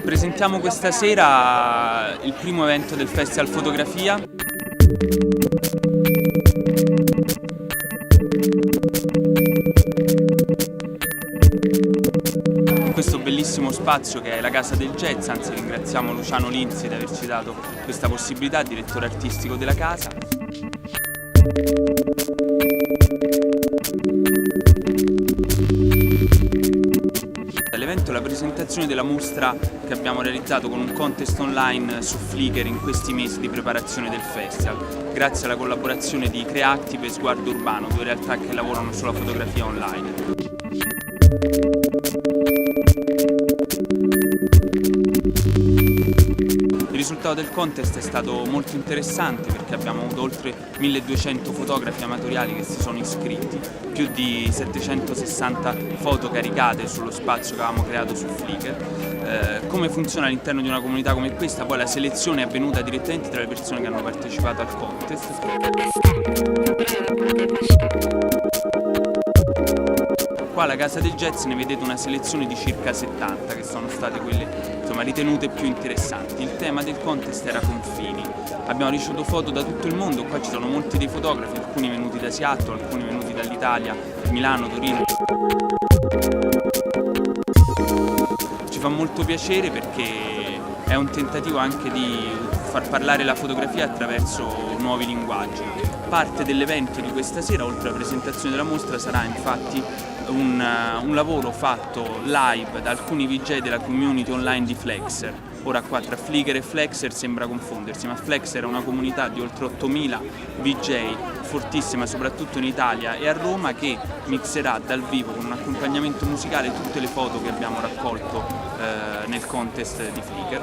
Presentiamo questa sera il primo evento del Festival Fotografia. Questo bellissimo spazio che è la Casa del Jazz, anzi ringraziamo Luciano Linzi di averci dato questa possibilità, direttore artistico della casa. L'evento è la presentazione della mostra che abbiamo realizzato con un contest online su Flickr in questi mesi di preparazione del festival, grazie alla collaborazione di Creactive e Sguardo Urbano, due realtà che lavorano sulla fotografia online. Il risultato del contest è stato molto interessante perché abbiamo avuto oltre 1200 fotografi amatoriali che si sono iscritti, più di 760 foto caricate sullo spazio che avevamo creato su Flickr. Come funziona all'interno di una comunità come questa? Poi la selezione è avvenuta direttamente tra le persone che hanno partecipato al contest. Qua alla Casa del Jazz ne vedete una selezione di circa 70 che sono state quelle ritenute più interessanti. Il tema del contest era confini. Abbiamo ricevuto foto da tutto il mondo, qua ci sono molti dei fotografi, alcuni venuti da Seattle, alcuni venuti dall'Italia, Milano, Torino. Ci fa molto piacere perché è un tentativo anche di far parlare la fotografia attraverso nuovi linguaggi. Parte dell'evento di questa sera, oltre alla presentazione della mostra, sarà infatti un lavoro fatto live da alcuni VJ della community online di Flexer. Ora qua tra Flickr e Flexer sembra confondersi, ma Flexer è una comunità di oltre 8000 VJ, fortissima soprattutto in Italia e a Roma, che mixerà dal vivo con un accompagnamento musicale tutte le foto che abbiamo raccolto nel contest di Flickr.